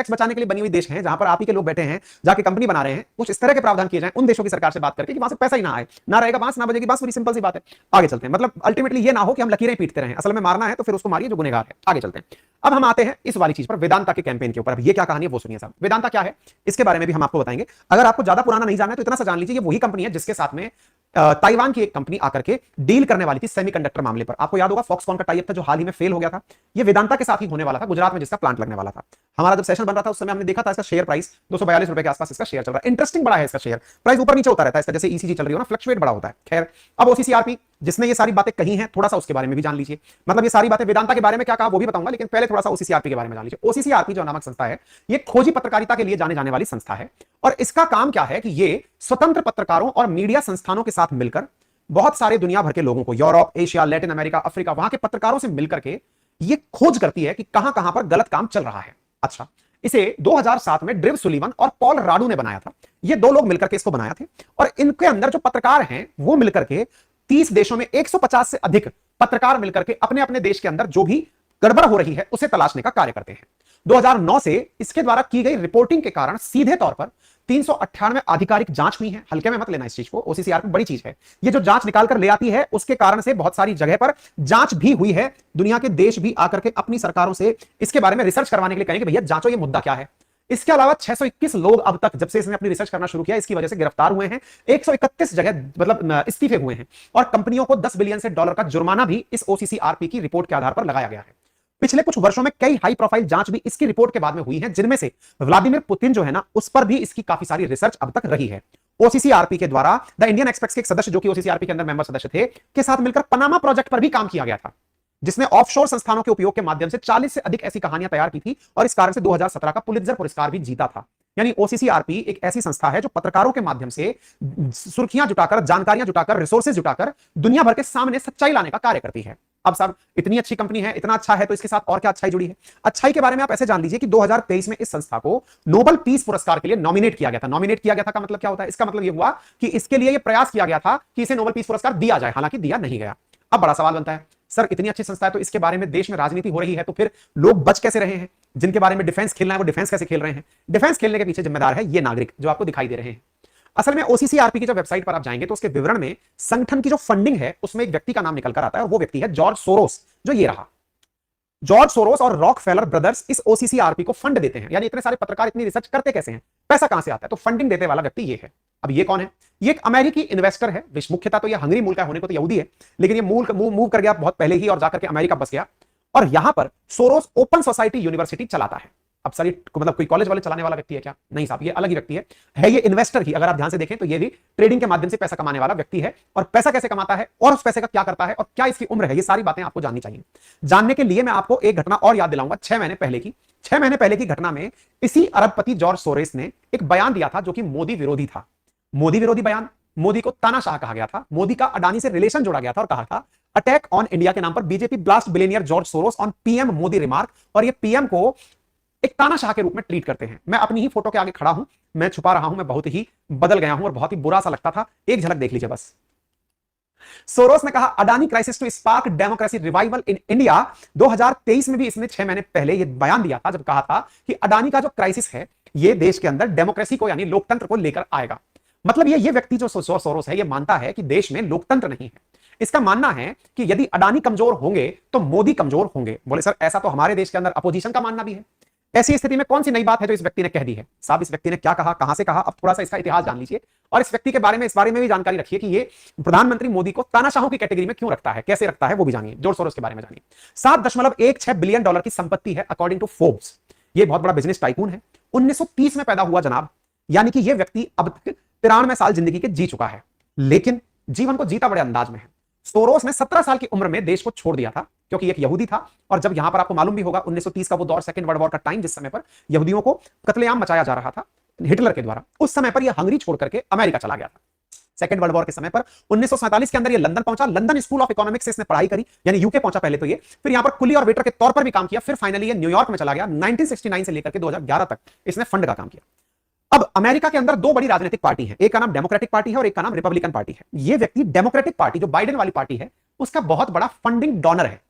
Tax बचाने के लिए बनी हुई देश हैं, जहां पर आप ही के लोग बैठे हैं, जाके कंपनी बना रहे हैं, कुछ इस तरह के प्रावधान किए जाए उन देशों की सरकार से बात करके कि वहां से पैसा ही ना आए, ना रहेगा बांस ना बजेगी बांस, पूरी सिंपल सी बात है। आगे चलते हैं। मतलब अल्टीमेटली ये ना हो कि हम लकीरें पीटते रहें, असल में मारना है तो फिर उसको मारिए जो गुनहगार है। आगे चलते हैं। अब हम आते हैं इस वाली चीज पर, वेदांता के कैंपेन के ऊपर। अब ये क्या कहानी है वो सुनिए साहब। वेदांता क्या है इसके बारे में भी हम आपको बताएंगे। अगर आपको ज्यादा पुराना नहीं जानना है तो इतना सा जान लीजिए, ये वही कंपनी है जिसके साथ में ताइवान की एक कंपनी आकर के डील करने वाली थी सेमीकंडक्टर मामले पर। आपको याद होगा फॉक्सकॉन का टाइप था जो हाल ही में फेल हो गया था, ये वेदांता के साथ ही होने वाला था, गुजरात में जिसका प्लांट लगने वाला था। हमारा जब सेशन बन रहा था उस समय हमने देखा था इसका शेयर प्राइस 242 रुपए के आसपास इसका शेयर चल रहा है। इंटरेस्टिंग बड़ा है इसका शेयर प्राइस, ऊपर नीचे होता रहता है इसका, जैसे ईसीजी चल रही हो ना, फ्लक्चुएट बड़ा होता है। खैर, अब ओसीसीआरपी जिसने ये सारी बातें कही हैं, थोड़ा सा उसके बारे में भी जान लीजिए। मतलब ये सारी बातें वेदांता के बारे में क्या कहा वो भी बताऊंगा, लेकिन पहले थोड़ा सा ओसीसीआरपी के बारे में जान लीजिए। ओसीसीआरपी जो नामक संस्था है, ये खोजी पत्रकारिता के लिए जाने जाने वाली संस्था है, और इसका काम क्या है कि ये स्वतंत्र पत्रकारों और मीडिया संस्थानों के साथ मिलकर बहुत सारे दुनिया भर के लोगों को, Europe, Asia, Latin America, Africa, वहां के पत्रकारों से मिलकर के ये खोज करती है कि कहां कहां पर गलत काम चल रहा है। अच्छा, इसे 2007 में ड्रिव सुलीवन और पॉल राडू ने बनाया था। ये दो लोग मिलकर के इसको बनाया थे, और इनके अंदर जो पत्रकार हैं वो मिलकर के 30 देशों में 150 से अधिक पत्रकार मिलकर के अपने अपने देश के अंदर जो भी गड़बड़ हो रही है उसे तलाशने का कार्य करते हैं। 2009 से इसके द्वारा की गई रिपोर्टिंग के कारण सीधे तौर पर 398 आधिकारिक जांच हुई है। हल्के में मत लेना इस चीज को, ओसीसीआरपी बड़ी चीज है। ये जो जांच निकाल कर ले आती है उसके कारण से बहुत सारी जगह पर जांच भी हुई है। दुनिया के देश भी आकर के अपनी सरकारों से इसके बारे में रिसर्च करवाने के लिए कहेंगे भैया जांचो ये मुद्दा क्या है। इसके अलावा 621 लोग अब तक जब से इसने अपनी रिसर्च करना शुरू किया इसकी वजह से गिरफ्तार हुए हैं। 131 जगह मतलब इस्तीफे हुए हैं, और कंपनियों को $10 बिलियन का जुर्माना भी इस ओसीसीआरपी की रिपोर्ट के आधार पर लगाया गया है। पिछले कुछ वर्षों में कई हाई प्रोफाइल जांच भी इसकी रिपोर्ट के बाद में हुई है, जिनमें से व्लादिमीर पुतिन जो है ना, उस पर भी इसकी काफी सारी रिसर्च अब तक रही है। ओसीसीआरपी के द्वारा द इंडियन एक्सप्रेस के एक सदस्य जो कि ओसीसीआरपी के अंदर मेंबर सदस्य थे, के साथ मिलकर पनामा प्रोजेक्ट पर भी काम किया गया था, जिसने ऑफशोर संस्थानों के उपयोग के माध्यम से 40 से अधिक ऐसी कहानियां तैयार की थी, और इस कारण से 2017 का पुलित्जर पुरस्कार भी जीता था। यानी ओसीसीआरपी एक ऐसी संस्था है जो पत्रकारों के माध्यम से सुर्खियां जुटाकर, जानकारियां जुटाकर, रिसोर्सेज जुटाकर दुनिया भर के सामने सच्चाई लाने का कार्य करती है। अब साहब इतनी अच्छी कंपनी है, इतना अच्छा है, तो इसके साथ और क्या अच्छाई जुड़ी है? अच्छाई के बारे में आप ऐसे जान लीजिए कि 2023 में इस संस्था को नोबेल पीस पुरस्कार के लिए नॉमिनेट किया गया था। नॉमिनेट किया गया था का मतलब क्या होता है? इसका मतलब यह हुआ कि इसके लिए यह प्रयास किया गया था कि इसे नोबेल पीस पुरस्कार दिया जाए, हालांकि दिया नहीं गया। अब बड़ा सवाल बनता है, सर इतनी अच्छी संस्था है तो इसके बारे में देश में राजनीति हो रही है, तो फिर लोग बच कैसे रहे हैं? जिनके बारे में डिफेंस खेलना है वो डिफेंस कैसे खेल रहे हैं? डिफेंस खेलने के पीछे जिम्मेदार है ये नागरिक जो आपको दिखाई दे रहे हैं। असल में ओसीसीआरपी की जब वेबसाइट पर आप जाएंगे तो उसके विवरण में संगठन की जो फंडिंग है उसमें एक व्यक्ति का नाम निकल कर आता है, और वो व्यक्ति है जॉर्ज सोरोस, जो ये रहा। जॉर्ज सोरोस और रॉकफेलर ब्रदर्स इस ओसीसीआरपी को फंड देते हैं। यानी इतने सारे पत्रकार इतनी रिसर्च करते कैसे हैं? पैसा कहां से आता है? तो फंडिंग देने वाला व्यक्ति ये है। अब ये कौन है? ये एक अमेरिकी इन्वेस्टर है, मुख्यतः तो ये हंगरी मूल का होने को तो यहूदी है, लेकिन ये मूव कर गया बहुत पहले ही और जाकर के अमेरिका बस गया, और यहां पर सोरोस ओपन सोसाइटी यूनिवर्सिटी चलाता है। अब सर मतलब कोई कॉलेज वाले चलाने वाला व्यक्ति है क्या? नहीं साहब, ये अलग ही व्यक्ति है ये इन्वेस्टर ही। अगर आप ध्यान से देखें तो ये भी ट्रेडिंग के माध्यम से पैसा कमाने वाला व्यक्ति है, और पैसा कैसे कमाता है और उस पैसे का क्या करता है और क्या इसकी उम्र है, ये सारी बातें आपको जाननी चाहिए। जानने के लिए मैं आपको एक घटना और याद दिलाऊंगा 6 महीने पहले की। 6 महीने पहले की घटना में इसी अरबपति जॉर्ज सोरोस ने एक बयान दिया था जो कि मोदी विरोधी था। मोदी विरोधी बयान, मोदी को तानाशाह कहा गया था, मोदी का अडानी से रिलेशन जोड़ा गया था, और कहा था अटैक ऑन इंडिया के नाम पर BJP blast billionaire George Soros on PM Modi remark, और ये पीएम को एक तानाशाह के रूप में ट्रीट करते हैं। मैं अपनी ही फोटो के आगे खड़ा हूं, मैं छुपा रहा हूं, मैं बहुत ही बदल गया हूं और बहुत ही बुरा सा लगता था। एक झलक देख लीजिए बस। सोरोस ने कहा Adani crisis to spark democracy revival in India. 2023 में भी इसने 6 महीने पहले यह बयान दिया था, जब कहा था कि अडानी का जो क्राइसिस है ये देश के अंदर डेमोक्रेसी को यानी लोकतंत्र को लेकर आएगा। मतलब ये व्यक्ति जो सोरोस है ये मानता है कि देश में लोकतंत्र नहीं है। इसका मानना है कि यदि अडानी कमजोर होंगे तो मोदी कमजोर होंगे। बोले सर ऐसा तो हमारे देश के अंदर अपोजिशन का मानना भी है। ऐसी स्थिति में कौन सी नई बात है जो इस व्यक्ति ने कह दी है? साहब इस व्यक्ति ने क्या कहा, कहां से कहा? अब थोड़ा सा इसका इतिहास जान लीजिए, और इस व्यक्ति के बारे में भी जानकारी रखिए कि ये प्रधानमंत्री मोदी को तानाशाहों की कैटेगरी में क्यों रखता है, कैसे रखता है वो भी जानिए। जॉर्ज सोरोस के बारे में जानिए। $7.16 बिलियन की संपत्ति है अकॉर्डिंग टू फोर्ब्स। ये बहुत बड़ा बिजनेस टाइकून है। 1930 में पैदा हुआ जनाब, यानी कि ये व्यक्ति अब तक 93 साल जिंदगी के जी चुका है, लेकिन जीवन को जीता बड़े अंदाज में है। सोरोस ने 17 साल की उम्र में देश को छोड़ दिया था, क्योंकि एक यहूदी था, और जब यहां पर आपको मालूम भी होगा 1930 का वो दौर, सेकंड वर्ल्ड वॉर का टाइम, जिस समय पर यहूदियों को कत्लेआम मचाया जा रहा था हिटलर के द्वारा, उस समय पर यह हंगरी छोड़ करके अमेरिका चला गया था। सेकंड वर्ल्ड वॉर के समय पर 1947 के अंदर ये लंदन पहुंचा। लंदन स्कूल ऑफ इकोनॉमिक्स से इसने पढ़ाई करी, यानी यूके पहुंचा पहले तो ये, फिर यहां पर कुली और वेटर के तौर पर भी काम किया, फिर फाइनली ये न्यूयॉर्क में चला गया। 1969 से लेकर के 2011 तक इसने फंड का काम किया। अब अमेरिका के अंदर दो बड़ी राजनीतिक पार्टी है, एक का नाम डेमोक्रेटिक पार्टी है और एक का नाम रिपब्लिकन पार्टी है। ये व्यक्ति डेमोक्रेटिक पार्टी जो बाइडेन वाली पार्टी है उसका बहुत बड़ा फंडिंग डोनर है।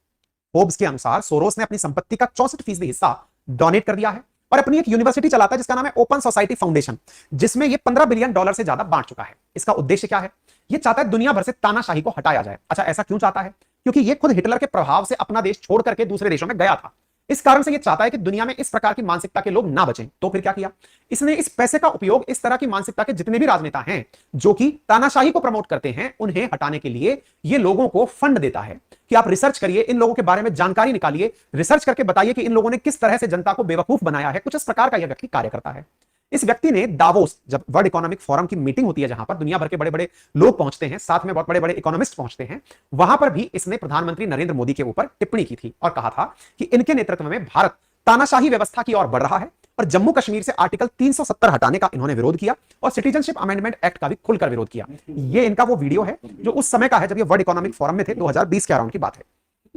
फोर्ब्स के अनुसार सोरोस ने अपनी संपत्ति का 64% हिस्सा डोनेट कर दिया है, और अपनी एक यूनिवर्सिटी चलाता है जिसका नाम है ओपन सोसाइटी फाउंडेशन, जिसमें ये $15 बिलियन से ज्यादा बांट चुका है। इसका उद्देश्य क्या है? ये चाहता है दुनिया भर से तानाशाही को हटाया जाए। अच्छा, ऐसा क्यों चाहता है? क्योंकि ये खुद हिटलर के प्रभाव से अपना देश छोड़ करके दूसरे देशों में गया था। इस कारण से ये चाहता है कि दुनिया में इस प्रकार की मानसिकता के लोग ना बचें। तो फिर क्या किया इसने? इस पैसे का उपयोग इस तरह की मानसिकता के जितने भी राजनेता हैं जो कि तानाशाही को प्रमोट करते हैं, उन्हें हटाने के लिए ये लोगों को फंड देता है कि आप रिसर्च करिए, इन लोगों के बारे में जानकारी निकालिए, रिसर्च करके बताइए कि इन लोगों ने किस तरह से जनता को बेवकूफ बनाया है। कुछ इस प्रकार का यह व्यक्ति कार्य करता है। इस व्यक्ति ने दावोस, जब वर्ल्ड इकोनॉमिक फोरम की मीटिंग होती है जहां पर दुनिया भर के बड़े बड़े लोग पहुंचते हैं, साथ में बहुत बड़े बड़े इकोनॉमिस्ट पहुंचते हैं, वहां पर भी इसने प्रधानमंत्री नरेंद्र मोदी के ऊपर टिप्पणी की थी और कहा था कि इनके नेतृत्व में भारत तानाशाही व्यवस्था की ओर बढ़ रहा है। और जम्मू कश्मीर से आर्टिकल 370 हटाने का इन्होंने विरोध किया और सिटीजनशिप अमेंडमेंट एक्ट का भी खुलकर विरोध किया। ये इनका वो वीडियो है जो उस समय का है जब ये वर्ल्ड इकोनॉमिक फोरम में थे, 2020 के अराउंड की बात है।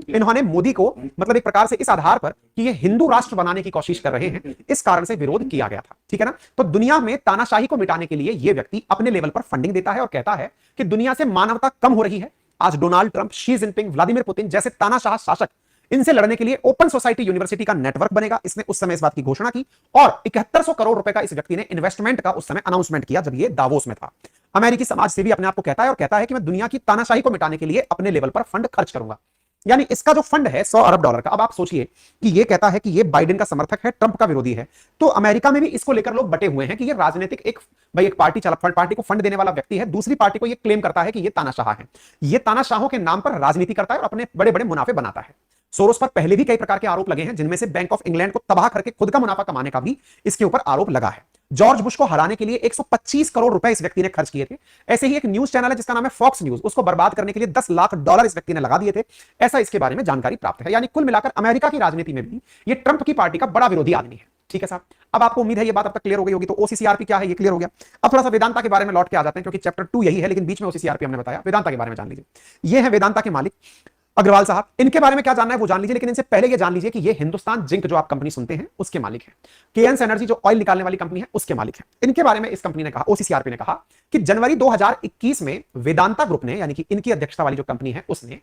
इन्होंने मोदी को मतलब एक प्रकार से इस आधार पर कि ये हिंदू राष्ट्र बनाने की कोशिश कर रहे हैं, इस कारण से विरोध किया गया था। ठीक है ना? तो दुनिया में तानाशाही को मिटाने के लिए ये व्यक्ति अपने लेवल पर फंडिंग देता है और कहता है कि दुनिया से मानवता कम हो रही है। आज Donald Trump, Xi Jinping, Vladimir Putin जैसे तानाशाह शासक, इनसे लड़ने के लिए ओपन सोसाइटी यूनिवर्सिटी का नेटवर्क बनेगा। इसने उस समय इस बात की घोषणा की और 7100 करोड़ रुपए का इस व्यक्ति ने इन्वेस्टमेंट का उस समय अनाउंसमेंट किया जब ये दावोस में था। अमेरिकी समाज से भी अपने आप को कहता है और कहता है कि मैं दुनिया की तानाशाही को मिटाने के लिए अपने लेवल पर फंड खर्च करूंगा। यानी इसका जो फंड है $100 अरब का। अब आप सोचिए कि ये कहता है कि ये बाइडेन का समर्थक है, ट्रंप का विरोधी है, तो अमेरिका में भी इसको लेकर लोग बटे हुए हैं कि ये राजनीतिक एक पार्टी को फंड देने वाला व्यक्ति है, दूसरी पार्टी को ये क्लेम करता है कि ये तानाशाह है, ये तानाशाहों के नाम पर राजनीति करता है और अपने बड़े बड़े मुनाफे बनाता है। सोरोस पर पहले भी कई प्रकार के आरोप लगे हैं, जिनमें से बैंक ऑफ इंग्लैंड को तबाह करके खुद का मुनाफा कमाने का भी इसके ऊपर आरोप लगा है। जॉर्ज बुश को हराने के लिए 125 करोड़ रुपए इस व्यक्ति ने खर्च किए थे। ऐसे ही एक न्यूज चैनल है जिसका नाम है फॉक्स न्यूज, उसको बर्बाद करने के लिए $10 लाख इस व्यक्ति ने लगा दिए थे। ऐसा इसके बारे में जानकारी प्राप्त है। यानी कुल मिलाकर अमेरिका की राजनीति में भी ये ट्रंप की पार्टी का बड़ा विरोधी आदमी है। ठीक है साहब, अब आपको उम्मीद है ये बात अब तक क्लियर हो गई होगी। तो ओसीसीआरपी क्या है ये क्लियर हो गया। अब थोड़ा सा वेदांता के बारे में लौट के आ जाते हैं, क्योंकि चैप्टर 2 यही है, लेकिन बीच में ओसीसीआरपी हमने बताया। वेदांता के बारे में जान लीजिए। ये है वेदांता के मालिक अग्रवाल साहब। इनके बारे में क्या जानना है वो जान लीजिए, लेकिन इनसे पहले ये जान लीजिए कि ये हिंदुस्तान जिंक जो आप कंपनी सुनते हैं उसके मालिक हैं। केएनस एनर्जी जो ऑयल निकालने वाली कंपनी है उसके मालिक हैं। इनके बारे में इस कंपनी ने कहा, ओसीसीआरपी ने कहा कि जनवरी 2021 में वेदांता ग्रुप ने, यानी कि इनकी अध्यक्षता वाली जो कंपनी है, उसने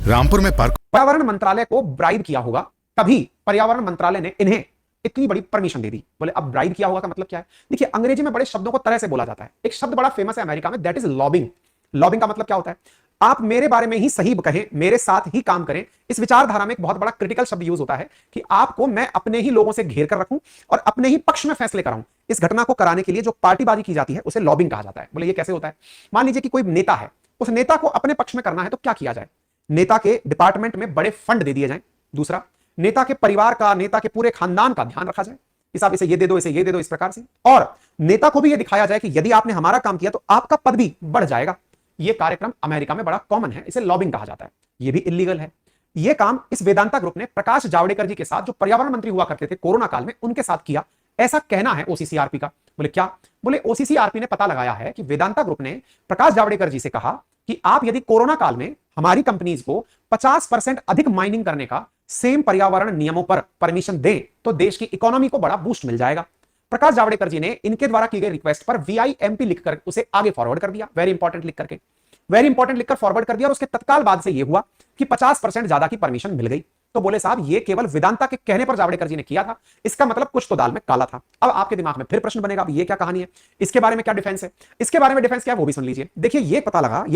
रामपुर में पर्यावरण मंत्रालय को ब्राइब किया होगा। तभी पर्यावरण मंत्रालय ने इन्हें इतनी बड़ी परमिशन दे दी। बोले अब ब्राइब किया होगा का मतलब क्या है? देखिए, अंग्रेजी में बड़े शब्दों को तरह से बोला जाता है। एक शब्द बड़ा फेमस है अमेरिका में, दैट इज लॉबिंग। लॉबिंग का मतलब क्या होता है? आप मेरे बारे में ही सही कहें, मेरे साथ ही काम करें। इस विचारधारा में एक बहुत बड़ा क्रिटिकल शब्द यूज होता है कि आपको मैं अपने ही लोगों से घेर कर रखूं और अपने ही पक्ष में फैसले कराऊं। इस घटना को कराने के लिए जो पार्टीबाजी की जाती है उसे लॉबिंग कहा जाता है। बोले ये कैसे होता है? मान लीजिए कि कोई नेता है, उस नेता को अपने पक्ष में करना है तो क्या किया जाए? नेता के डिपार्टमेंट में बड़े फंड दे दिए जाएं। दूसरा, नेता के परिवार का, नेता के पूरे खानदान का ध्यान रखा जाए, इस आप इसे ये दे दो, इसे ये दे दो, इस प्रकार से। और नेता को भी ये दिखाया जाए कि यदि आपने हमारा काम किया तो आपका पद भी बढ़ जाएगा। ये कार्यक्रम अमेरिका में बड़ा कॉमन है, इसे लॉबिंग कहा जाता है। ये भी इलीगल है। ये काम इस वेदांता ग्रुप ने प्रकाश जावड़ेकर जी के साथ, जो पर्यावरण मंत्री हुआ करते थे कोरोना काल में, उनके साथ किया, ऐसा कहना है ओसीसीआरपी का। बोले क्या? बोले ओसीसीआरपी ने पता लगाया है कि वेदांता ग्रुप ने प्रकाश जावड़ेकर जी से कहा कि आप यदि कोरोना काल में हमारी कंपनीज को 50% अधिक माइनिंग करने का सेम पर्यावरण नियमों पर परमिशन दें तो देश की इकोनॉमी को बड़ा बूस्ट मिल जाएगा। प्रकाश जावड़ेकर जी ने इनके द्वारा की गई रिक्वेस्ट पर VIMP लिखकर उसे आगे फॉरवर्ड कर दिया, वेरी इंपॉर्टेंट लिखकर फॉरवर्ड कर दिया। और उसके तत्काल बाद से यह हुआ कि 50% ज्यादा की परमिशन मिल गई। तो बोले साहब ये केवल वेदांता के कहने पर जावड़ेकर जी ने किया था, इसका मतलब कुछ तो दाल में काला था। अब आपके दिमाग में फिर प्रश्न बनेगा, अब ये क्या कहानी है, इसके बारे में क्या डिफेंस है? इसके बारे में डिफेंस क्या है वो भी सुन लीजिए। देखिए, ये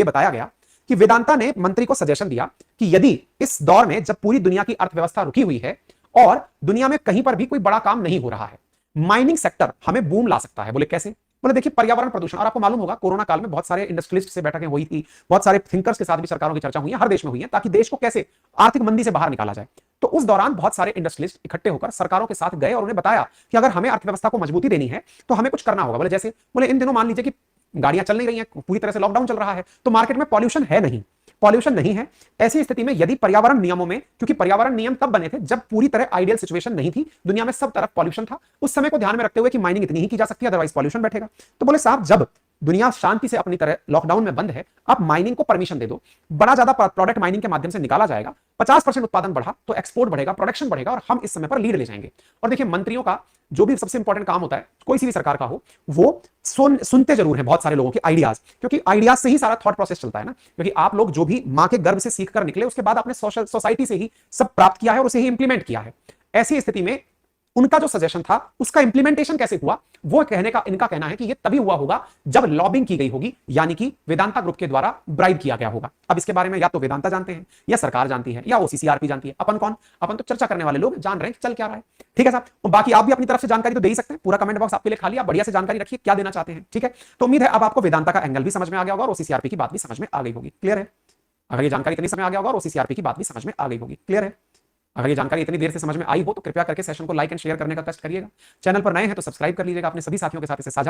बताया गया कि वेदांता ने मंत्री को सजेशन दिया कि यदि इस दौर में जब पूरी दुनिया की अर्थव्यवस्था रुकी हुई है और दुनिया में कहीं पर भी कोई बड़ा काम नहीं हो रहा है, माइनिंग सेक्टर हमें बूम ला सकता है। बोले कैसे? बोले देखिए, पर्यावरण प्रदूषण, और आपको मालूम होगा कोरोना काल में बहुत सारे इंडस्ट्रियलिस्ट से बैठकें हुई थी, बहुत सारे थिंकर्स के साथ भी सरकारों की चर्चा हुई है, हर देश में हुई है, ताकि देश को कैसे आर्थिक मंदी से बाहर निकाला जाए। तो उस दौरान बहुत सारे इंडस्ट्रियलिस्ट इकट्ठे होकर सरकारों के साथ गए और उन्हें बताया कि अगर हमें अर्थव्यवस्था को मजबूती देनी है तो हमें कुछ करना होगा। बोले जैसे? बोले इन दिनों मान लीजिए कि गाड़ियां चल नहीं रही हैं, पूरी तरह से लॉकडाउन चल रहा है, तो मार्केट में पॉल्यूशन नहीं है। ऐसी स्थिति में यदि पर्यावरण नियमों में, क्योंकि पर्यावरण नियम तब बने थे जब पूरी तरह आइडियल सिचुएशन नहीं थी, दुनिया में सब तरफ पॉल्यूशन था, उस समय को ध्यान में रखते हुए कि माइनिंग इतनी ही की जा सकती है, अदरवाइज पॉल्यूशन बैठेगा। तो बोले साहब जब दुनिया शांति से अपनी तरह लॉकडाउन में बंद है, आप माइनिंग को परमिशन दे दो, बड़ा ज्यादा प्रोडक्ट माइनिंग के माध्यम से निकाला जाएगा, 50% उत्पादन बढ़ा तो एक्सपोर्ट बढ़ेगा, प्रोडक्शन बढ़ेगा और हम इस समय पर लीड ले जाएंगे। और देखिए मंत्रियों का जो भी सबसे इंपॉर्टेंट काम होता है, कोई सी भी सरकार का हो, वो सुनते जरूर हैं बहुत सारे लोगों के आइडियाज, क्योंकि आइडियाज से ही सारा थॉट प्रोसेस चलता है ना। क्योंकि आप लोग जो भी मां के गर्भ से सीख कर निकले, उसके बाद आपने सोसाइटी से ही सब प्राप्त किया है और उसे ही इंप्लीमेंट किया है। ऐसी स्थिति में उनका जो सजेशन था उसका इंप्लीमेंटेशन कैसे हुआ, वो इनका कहना है कि ये तभी हुआ होगा जब लॉबिंग की गई होगी, यानी कि वेदांता ग्रुप के द्वारा ब्राइब किया गया होगा। अब इसके बारे में या तो वेदांता जानते हैं, या सरकार जानती है, या ओसीसीआरपी जानती है। अपन कौन? अपन तो चर्चा करने वाले लोग जान रहे हैं चल क्या रहा है। ठीक है साहब, और बाकी आप भी अपनी तरफ से जानकारी तो दे ही सकते हैं, पूरा कमेंट बॉक्स आपके लिए खाली, आप बढ़िया से जानकारी रखिए क्या देना चाहते हैं। ठीक है, तो उम्मीद है अब आपको वेदांता का एंगल भी समझ में आ गया होगा और ओसीसीआरपी की बात भी समझ में आ गई होगी। क्लियर है? अगर ये जानकारी इतनी समय आ गया होगा और ओसीसीआरपी की बात भी समझ में आ गई होगी। क्लियर है? अगर ये जानकारी इतनी देर से समझ में आई हो तो कृपया करके सेशन को लाइक एंड शेयर करने का कष्ट करिएगा। चैनल पर नए हैं तो सब्सक्राइब कर लीजिएगा, अपने सभी साथियों के साथ इसे साझा